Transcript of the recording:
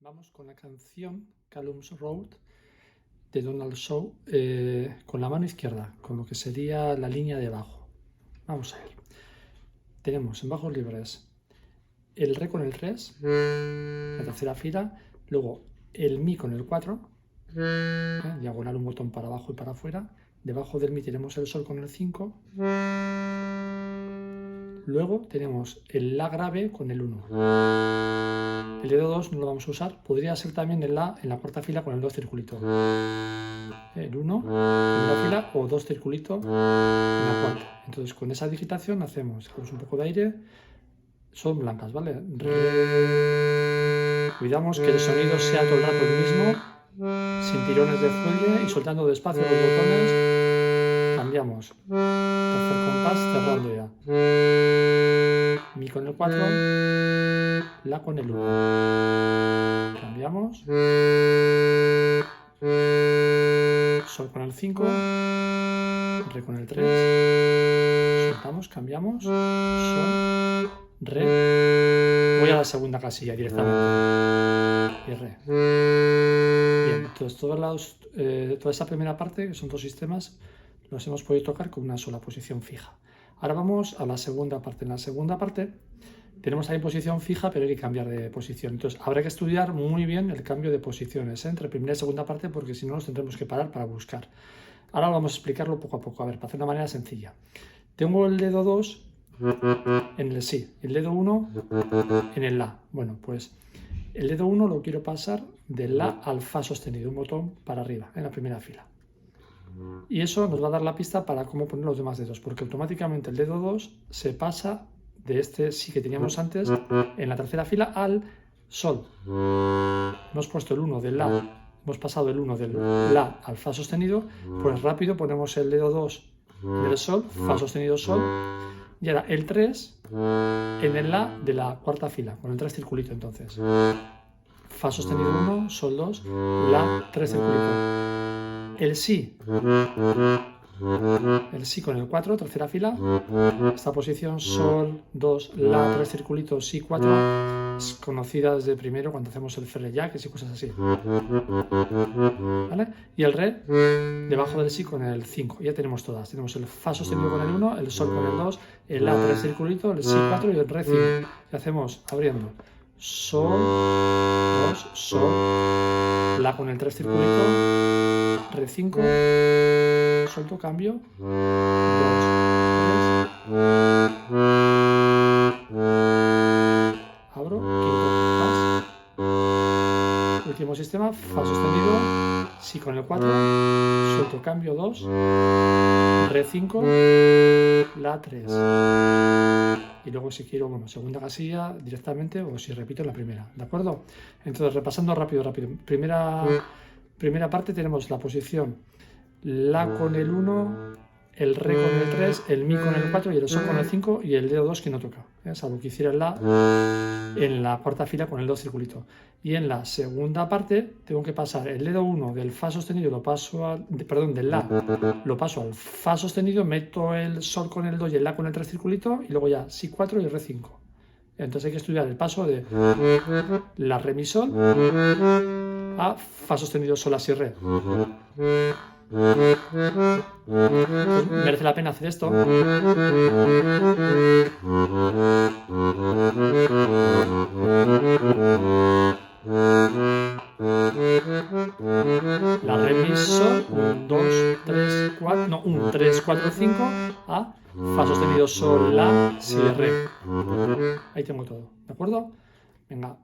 Vamos con la canción Callum's Road de Donald Shaw con la mano izquierda, con lo que sería la línea de bajo. Vamos a ver. Tenemos en bajos libres el re con el 3, la tercera fila, luego el mi con el 4, diagonal un botón para abajo y para afuera, debajo del mi tenemos el sol con el 5, luego tenemos el la grave con el 1. El dedo 2 no lo vamos a usar, podría ser también el la en la cuarta fila con el 2 circulito. El 1 en la fila o 2 circulitos en la cuarta. Entonces con esa digitación hacemos un poco de aire, son blancas, ¿vale? Cuidamos que el sonido sea todo el rato el mismo, sin tirones de fuelle y soltando despacio los botones. Cambiamos. Tercer compás, cerrando ya. Mi con el 4, la con el 1. Cambiamos. Sol con el 5, re con el 3. Soltamos, cambiamos. Sol, re. Voy a la segunda casilla directamente. Y re. Bien, entonces toda esa primera parte, que son dos sistemas, los hemos podido tocar con una sola posición fija. Ahora vamos a la segunda parte. En la segunda parte tenemos ahí posición fija, pero hay que cambiar de posición. Entonces habrá que estudiar muy bien el cambio de posiciones entre primera y segunda parte, porque si no nos tendremos que parar para buscar. Ahora vamos a explicarlo poco a poco, a ver, para hacer de una manera sencilla. Tengo el dedo 2 en el si, el dedo 1 en el la. Bueno, pues el dedo 1 lo quiero pasar del la al fa sostenido, un botón para arriba, en la primera fila. Y eso nos va a dar la pista para cómo poner los demás dedos, porque automáticamente el dedo 2 se pasa de este sí que teníamos antes en la tercera fila al sol. Hemos puesto el 1 del la, hemos pasado el 1 del la al fa sostenido, pues rápido ponemos el dedo 2 del sol, fa sostenido sol, y ahora el 3 en el la de la cuarta fila, con el 3 circulito entonces. Fa sostenido 1, sol 2, la 3 circulito. El si con el 4, tercera fila, esta posición sol, 2, la, 3 circulitos, si, 4, es conocida desde primero cuando hacemos el ferre jack y cosas así. ¿Vale? Y el re debajo del si con el 5, ya tenemos todas. Tenemos el fa sostenido con el 1, el sol con el 2, el la 3 circulitos, el si 4 y el re 5. Y hacemos abriendo sol, 2, sol, la con el 3 circulito, re 5, suelto, cambio, 2, 3, abro, quinto compás, último sistema, fa sostenido, si con el 4, suelto, cambio, 2, re 5, la 3. Y luego si quiero, bueno, segunda casilla directamente o si repito la primera, ¿de acuerdo? Entonces, repasando rápido. Primera parte tenemos la posición la con el 1, el re con el 3, el mi con el 4 y el sol con el 5 y el dedo 2 que no toca, salvo que hiciera el la en la cuarta fila con el 2 circulito. Y en la segunda parte tengo que pasar el dedo 1 del fa sostenido, del la, lo paso al fa sostenido, meto el sol con el 2 y el la con el 3 circulito y luego ya si 4 y re 5. Entonces hay que estudiar el paso de la re mi sol a fa sostenido sol la si re. Merece la pena hacer esto. La re mi sol, 1, 2, 3, 4, no, 1, 3, 4, 5 a fa sostenido sol la si re. Ahí tengo todo, ¿de acuerdo? Venga.